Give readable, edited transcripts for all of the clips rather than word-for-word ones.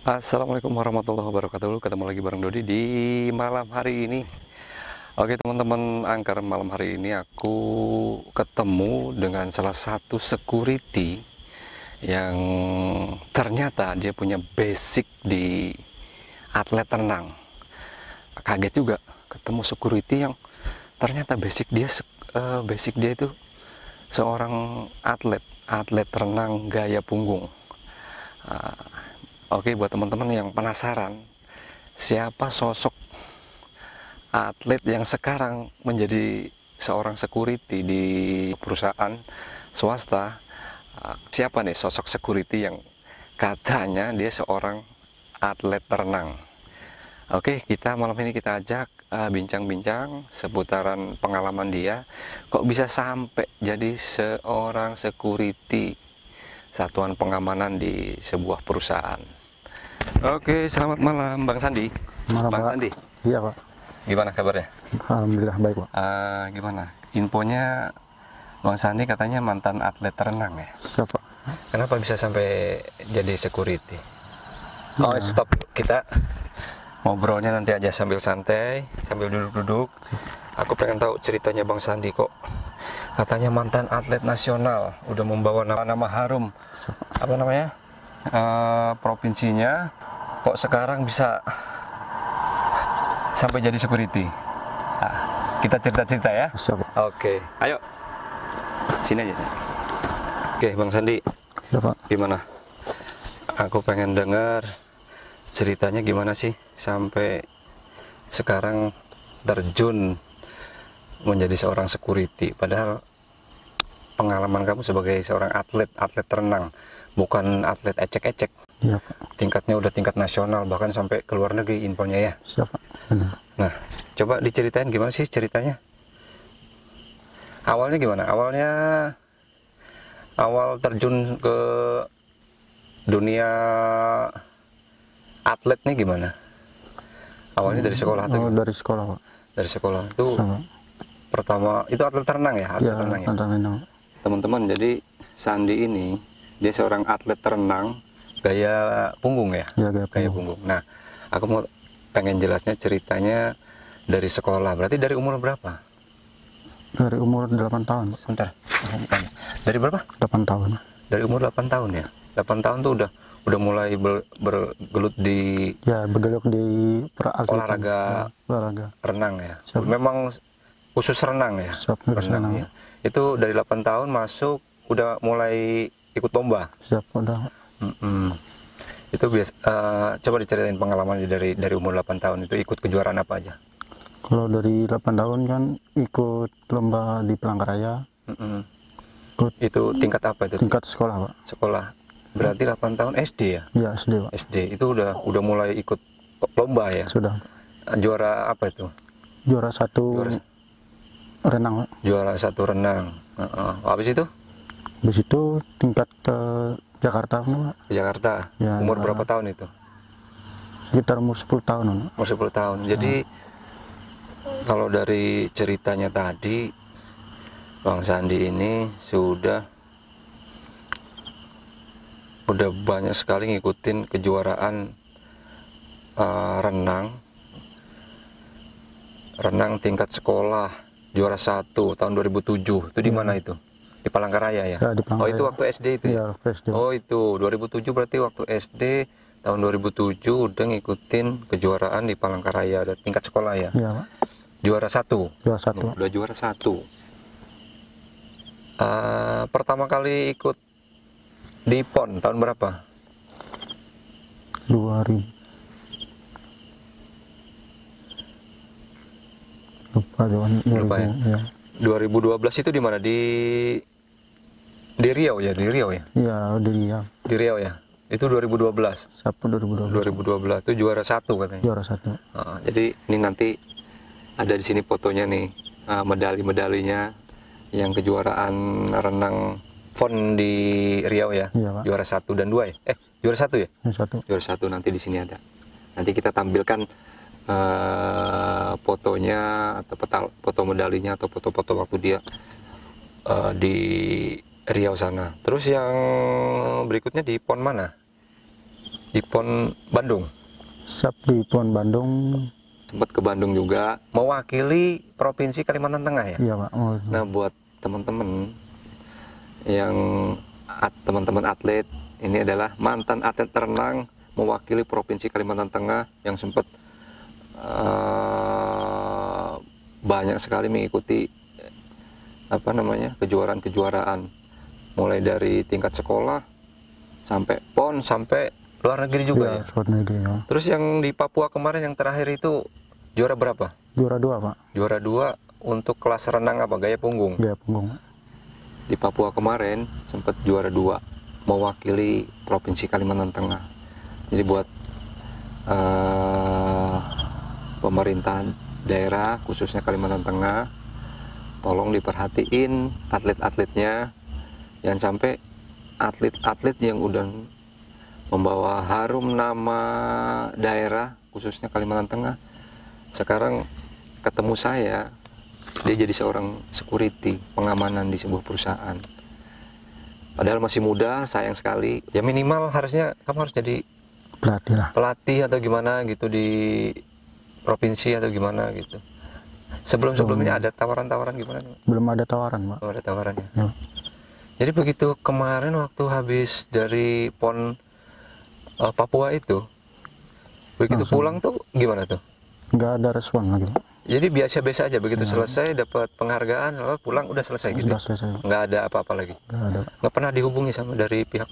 Assalamualaikum warahmatullahi wabarakatuh. Ketemu lagi bareng Dodi di malam hari ini. Oke teman-teman angker, malam hari ini aku ketemu dengan salah satu security yang ternyata dia punya basic di atlet renang. Kaget juga ketemu security yang ternyata basic dia itu seorang atlet renang gaya punggung. Oke, buat teman-teman yang penasaran siapa sosok atlet yang sekarang menjadi seorang security di perusahaan swasta, siapa nih sosok security yang katanya dia seorang atlet renang. Oke, kita malam ini kita ajak bincang-bincang seputaran pengalaman dia, kok bisa sampai jadi seorang security satuan pengamanan di sebuah perusahaan. Oke, selamat malam Bang Sandi. Malam, Bang Pak. Sandi, Iya, Pak. gimana kabarnya? Alhamdulillah baik, Pak. Gimana? Infonya Bang Sandi katanya mantan atlet renang ya? Siapa? Kenapa bisa sampai jadi security? Oh, stop. Kita ngobrolnya nanti aja sambil santai, sambil duduk-duduk. Aku pengen tahu ceritanya Bang Sandi kok. Katanya mantan atlet nasional, udah membawa nama harum. Apa namanya? Provinsinya. Kok sekarang bisa sampai jadi security? Nah, kita cerita-cerita ya. Siapa? Oke, ayo sini aja. Oke, Bang Sandi, Siapa? gimana? Aku pengen dengar ceritanya gimana sih sampai sekarang terjun menjadi seorang security. Padahal pengalaman kamu sebagai seorang atlet renang, bukan atlet ecek-ecek. Iya, Pak. Tingkatnya udah tingkat nasional, bahkan sampai ke luar negeri infonya ya. Siapa? Benar. Nah, coba diceritain gimana sih ceritanya? Awalnya gimana? Awal terjun ke dunia atletnya gimana? Awalnya dari sekolah atau gimana? Dari sekolah, Pak. Dari sekolah itu Sama. pertama itu atlet renang ya? Atlet Iya, renang ya? tentang renang. Teman-teman, jadi Sandi ini dia seorang atlet renang gaya punggung ya? Iya, gaya Gaya punggung. punggung. Nah, aku mau pengen jelasnya ceritanya dari sekolah. Berarti dari umur berapa? Dari umur 8 tahun, Pak. Sebentar. Dari berapa? 8 tahun. Dari umur 8 tahun ya? 8 tahun tuh udah mulai bergelut di Ya, bergelut di olahraga olahraga. renang ya? Siap. Memang khusus renang ya? Siap, renang. Ya. Itu dari 8 tahun masuk udah mulai ikut lomba? Siap, udah. Itu biasa. Coba diceritain pengalamannya dari umur 8 tahun itu ikut kejuaraan apa aja? Kalau dari 8 tahun kan ikut lomba di Palangkaraya. Ikut Itu tingkat apa itu? tingkat sekolah, Pak. Sekolah. Berarti 8 tahun SD ya? Iya, SD, Pak. SD itu udah mulai ikut lomba ya? Sudah. Juara apa itu? Juara 1 renang, Pak. Juara 1 renang. Habis itu Habis itu tingkat ke Jakarta, Pak. di Jakarta. Ya, Umur berapa tahun itu? Sekitar umur 10 tahun, Pak. Umur 10 tahun. Jadi kalau dari ceritanya tadi Bang Sandi ini sudah banyak sekali ngikutin kejuaraan renang tingkat sekolah, juara 1 tahun 2007. Itu di mana itu? Di Palangkaraya ya? Ya, di Oh, Palangkaraya. itu waktu SD itu ya? Iya, SD. Oh, itu 2007 berarti waktu SD tahun 2007 udah ngikutin kejuaraan di Palangkaraya ada tingkat sekolah ya? Iya, Pak. Juara 1. Juara 1. Udah juara 1. Pertama kali ikut di PON tahun berapa? 2000. Lupa ya? Ya. 2012 itu di mana? Di Riau ya? Di Riau ya? Iya, di Riau. Di Riau ya? Itu 2012. Sabtu 2012. 2012 itu juara 1 katanya. Juara 1. Jadi ini nanti ada di sini fotonya nih, medali-medalinya yang kejuaraan renang PON di Riau ya. Iya, Pak. Juara 1 dan 2 ya? Juara 1 ya? Yang 1. Juara 1 nanti di sini ada. Nanti kita tampilkan fotonya atau foto medalinya atau foto-foto waktu dia di Riau sana. Terus yang berikutnya di PON mana? Di PON Bandung. Siap di PON Bandung. Sempat ke Bandung juga, mewakili Provinsi Kalimantan Tengah ya. Iya Pak. Oh, Nah, buat teman-teman yang teman-teman atlet, ini adalah mantan atlet renang mewakili Provinsi Kalimantan Tengah yang sempat banyak sekali mengikuti kejuaraan-kejuaraan, mulai dari tingkat sekolah sampai PON sampai luar negeri juga ya. Luar negeri ya. Terus yang di Papua kemarin yang terakhir itu juara berapa? Juara 2 Pak. Juara 2 untuk kelas renang apa? Gaya punggung. Gaya punggung. Di Papua kemarin sempat juara 2 mewakili Provinsi Kalimantan Tengah. Jadi buat pemerintahan daerah khususnya Kalimantan Tengah, tolong diperhatiin atlet-atletnya, jangan sampai atlet-atlet yang udah membawa harum nama daerah khususnya Kalimantan Tengah sekarang ketemu saya, dia jadi seorang security pengamanan di sebuah perusahaan, padahal masih muda, sayang sekali. Ya minimal harusnya kamu harus jadi pelatih atau gimana gitu di provinsi atau gimana gitu. Sebelumnya ada tawaran-tawaran gimana? Belum ada tawaran Pak. Belum ada tawaran ya. Jadi begitu kemarin waktu habis dari PON Papua itu, begitu pulang tuh gimana tuh? Nggak ada respon lagi. Jadi biasa-biasa aja, begitu selesai dapat penghargaan, lalu pulang udah selesai gitu. Sudah selesai. Nggak ada apa-apa lagi. Nggak ada. Nggak pernah dihubungi sama dari pihak.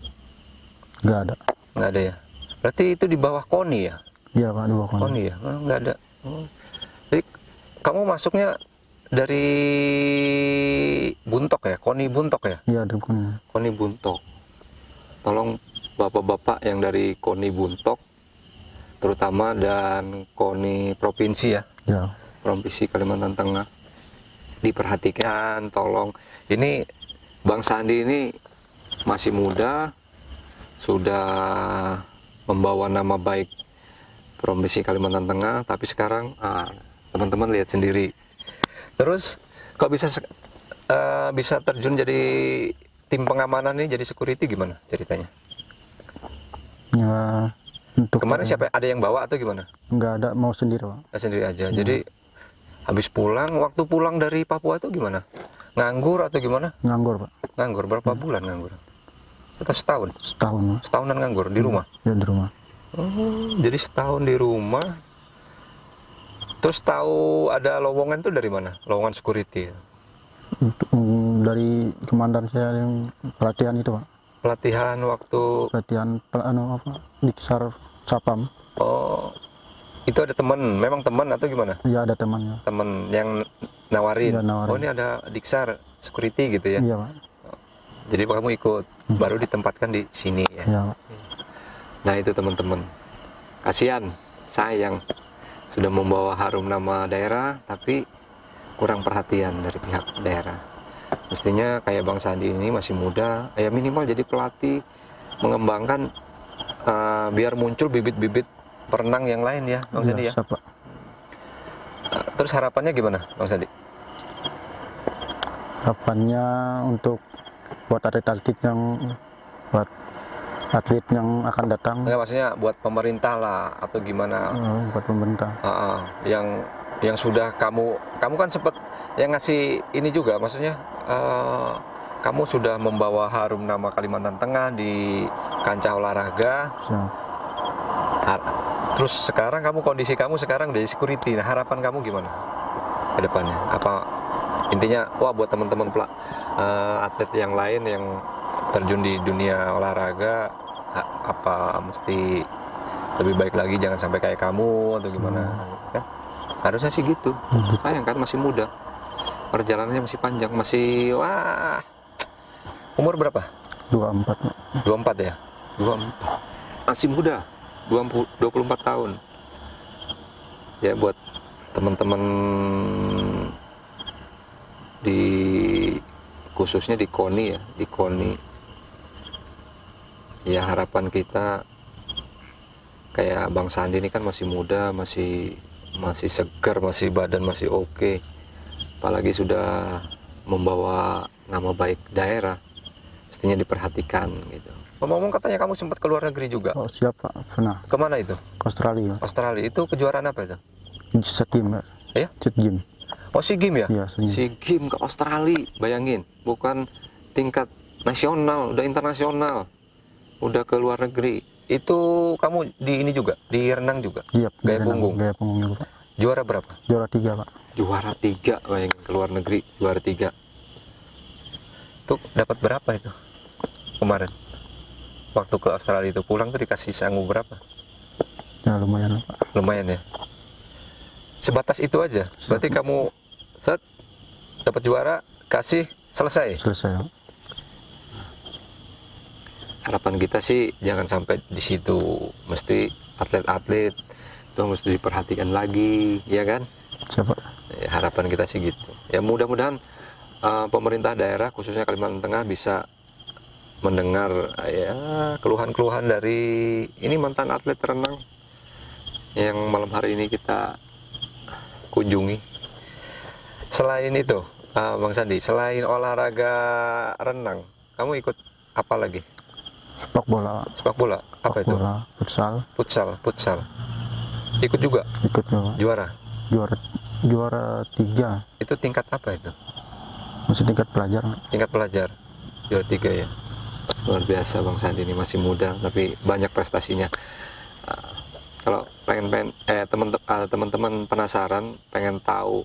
Nggak ada. Nggak ada ya. Berarti itu di bawah KONI ya? Iya Pak, di bawah KONI. KONI ya. Nggak ada. Jadi kamu masuknya dari Buntok ya, KONI Buntok ya? Iya, dari KONI. KONI Buntok. Tolong bapak-bapak yang dari KONI Buntok, terutama dan KONI Provinsi ya, Provinsi Kalimantan Tengah, diperhatikan, tolong. Ini Bang Sandi ini masih muda, sudah membawa nama baik Provinsi Kalimantan Tengah, tapi sekarang teman-teman lihat sendiri. Terus kok bisa terjun jadi tim pengamanan ini, jadi security, gimana ceritanya? Ya, untuk kemarin siapa, ada yang bawa atau gimana? Nggak ada, mau sendiri Pak. Sendiri aja. Jadi habis pulang, waktu pulang dari Papua itu gimana? Nganggur atau gimana? Nganggur Pak. Nganggur berapa bulan nganggur? Atau setahun? Setahun. Setahunan nganggur di rumah? Ya, di rumah. Jadi setahun di rumah. Terus tahu ada lowongan tuh dari mana? Lowongan security? Dari komandan saya yang pelatihan itu Pak. Pelatihan waktu? Pelatihan di Sar Sapam. Oh, itu ada teman, memang teman atau gimana? Iya, ada temannya. Teman yang nawarin. Ya, nawarin. Oh, ini ada Diksar security gitu ya? Iya Pak. Jadi kamu ikut, baru ditempatkan di sini ya? Iya Pak. Nah itu teman-teman, kasihan, sayang, sudah membawa harum nama daerah tapi kurang perhatian dari pihak daerah. Mestinya kayak Bang Sandi ini masih muda, ya minimal jadi pelatih, mengembangkan biar muncul bibit-bibit perenang yang lain ya Bang Sandi ya. Pak. Terus harapannya gimana Bang Sandi? Harapannya untuk buat atlet-atlet yang akan datang. Enggak, maksudnya buat pemerintah lah atau gimana? Buat pemerintah. Yang sudah kamu kan sempat yang ngasih ini juga, maksudnya kamu sudah membawa harum nama Kalimantan Tengah di kancah olahraga. Ya. Terus sekarang kondisi kamu sekarang dari security. Nah, harapan kamu gimana ke depannya? Apa intinya, buat teman-teman atlet yang lain yang terjun di dunia olahraga, apa mesti lebih baik lagi, jangan sampai kayak kamu atau gimana? Kan? Harusnya sih gitu. Sayang kan masih muda, perjalanannya masih panjang, masih umur berapa? 24. 24 ya? 24. Masih muda, 24 tahun. Ya buat teman-teman khususnya di KONI ya, di KONI. Ya harapan kita kayak Bang Sandi ini kan masih muda, masih segar, masih badan masih oke. Apalagi sudah membawa nama baik daerah, mestinya diperhatikan gitu. Ngomong-ngomong katanya kamu sempat ke luar negeri juga. Oh siap Pak, pernah Kemana itu? ke Australia. Australia. Itu kejuaraan apa itu? Set game Pak. Ya? Set game. Oh, SEA Games ya? Iya, SEA Games. SEA Games ke Australia. Bayangin, bukan tingkat nasional, udah internasional. Udah ke luar negeri. Itu kamu di ini juga, di renang juga? Iya, Gaya punggung. Gaya punggung juga Pak. Juara berapa? Juara 3 Pak. Juara 3, bayangin, ke luar negeri juara 3. Tuh dapat berapa itu kemarin? Waktu ke Australia itu pulang tuh dikasih sangu berapa? Ya lumayan Pak. Lumayan ya. Sebatas itu aja. Berarti kamu set dapat juara, kasih, selesai. Selesai Pak. Harapan kita sih jangan sampai di situ. Mesti atlet-atlet itu mesti diperhatikan lagi, ya kan? Siapa? Ya, harapan kita sih gitu. Ya mudah-mudahan pemerintah daerah khususnya Kalimantan Tengah bisa mendengar ya keluhan-keluhan dari ini mantan atlet renang yang malam hari ini kita kunjungi. Selain itu, Bang Sandi, selain olahraga renang, kamu ikut apa lagi? Sepak bola. Sepak bola? Apa itu? Bola, Futsal. Ikut juga? Ikut juga. Juara? Juara 3. Itu tingkat apa itu? Masih tingkat pelajar. Tingkat pelajar. Juara 3 ya. Luar biasa Bang Sandi ini, masih muda tapi banyak prestasinya. Kalau teman-teman penasaran, pengen tahu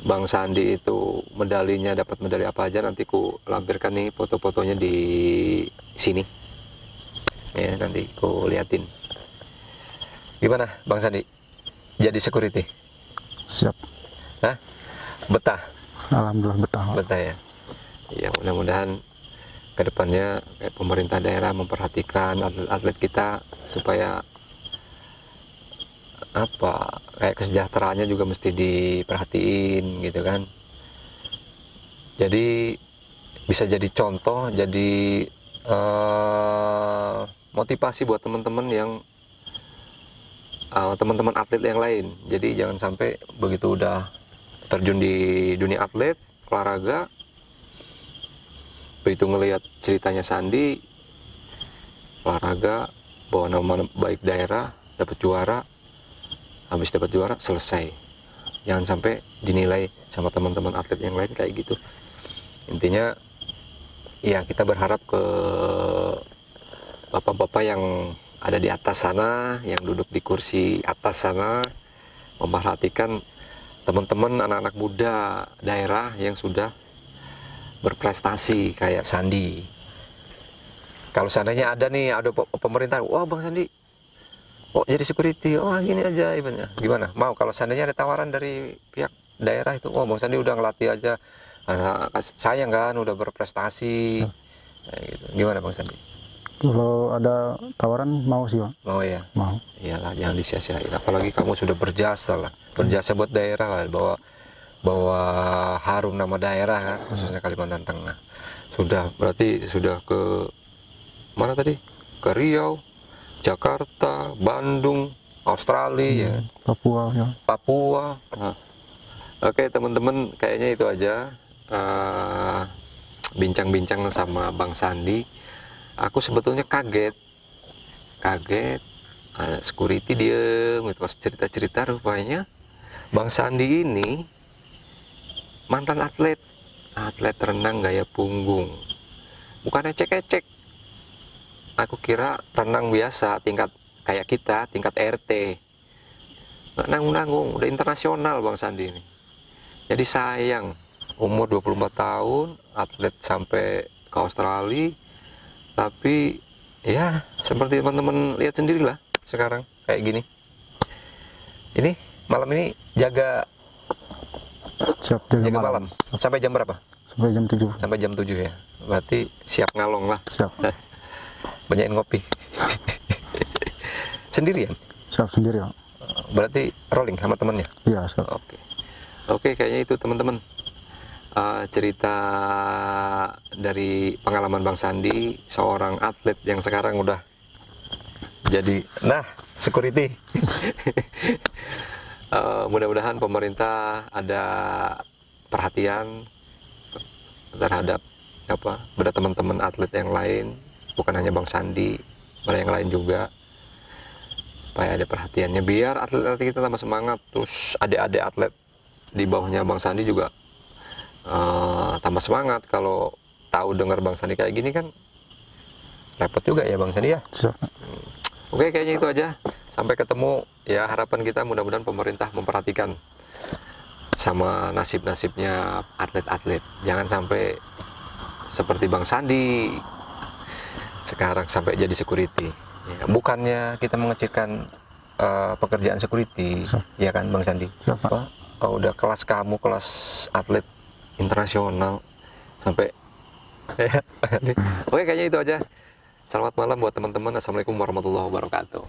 Bang Sandi itu medalinya, dapat medali apa aja, nanti ku lampirkan nih foto-fotonya di sini. Ya, nanti ku liatin. Gimana Bang Sandi? Jadi security? Siap. Hah? Betah? Alhamdulillah betah. Betah ya. Ya mudah-mudahan kedepannya pemerintah daerah memperhatikan atlet-atlet kita supaya kayak kesejahteraannya juga mesti diperhatiin gitu kan. Jadi bisa jadi contoh, jadi motivasi buat teman-teman yang teman-teman atlet yang lain. Jadi jangan sampai begitu udah terjun di dunia atlet olahraga, begitu ngelihat ceritanya Sandi olahraga bawa nama baik daerah, dapat juara, habis dapat juara selesai, jangan sampai dinilai sama teman-teman atlet yang lain kayak gitu. Intinya ya kita berharap ke bapak-bapak yang ada di atas sana, yang duduk di kursi atas sana, memperhatikan teman-teman anak-anak muda daerah yang sudah berprestasi kayak Sandi. Kalau seandainya ada pemerintah, wah Bang Sandi, oh jadi security, oh gini aja ibaratnya. Gimana? Mau kalau seandainya ada tawaran dari pihak daerah itu, oh Bang Sandi udah ngelatih aja, sayang kan udah berprestasi. Nah, gitu. Gimana Bang Sandi? Kalau ada tawaran mau sih Pak. Mau ya? Mau. Iyalah, jangan disia-siain. Apalagi kamu sudah berjasa lah, berjasa buat daerah lah, bawa harum nama daerah kan, khususnya Kalimantan Tengah. Berarti sudah ke mana tadi? Ke Riau, Jakarta, Bandung, Australia, ya. Papua ya. Papua. Nah, oke teman-teman, kayaknya itu aja bincang-bincang sama Bang Sandi. Aku sebetulnya kaget, security diem gitu pas cerita-cerita, rupanya Bang Sandi ini mantan atlet renang gaya punggung, bukan ecek-ecek. Aku kira renang biasa tingkat kayak kita, tingkat RT, nggak nanggung-nanggung, udah internasional Bang Sandi ini. Jadi sayang, umur 24 tahun, atlet sampai ke Australia, tapi ya seperti teman-teman lihat sendirilah sekarang kayak gini. Ini malam ini jaga malam. Sampai jam berapa? Sampai jam 7. Sampai jam 7 ya. Berarti siap ngalong lah. Siap. Banyakin ngopi. Sendirian? Siap sendiri Pak. Berarti rolling sama temennya? Iya siap. Oke, kayaknya itu teman-teman. Cerita dari pengalaman Bang Sandi, seorang atlet yang sekarang udah jadi security. Mudah-mudahan pemerintah ada perhatian terhadap pada teman-teman atlet yang lain, bukan hanya Bang Sandi, pada yang lain juga, supaya ada perhatiannya, biar atlet-atlet kita tambah semangat. Terus adik-adik atlet di bawahnya Bang Sandi juga tambah semangat. Kalau tahu dengar Bang Sandi kayak gini kan repot juga ya Bang Sandi ya. Oke, kayaknya itu aja. Sampai ketemu ya, harapan kita mudah-mudahan pemerintah memperhatikan sama nasib-nasibnya atlet-atlet. Jangan sampai seperti Bang Sandi sekarang sampai jadi security. Ya, bukannya kita mengecilkan pekerjaan security, ya kan Bang Sandi? Kalau udah kelas kamu, kelas atlet internasional sampai ya. Oke, kayaknya itu aja. Selamat malam buat teman-teman. Assalamualaikum warahmatullahi wabarakatuh.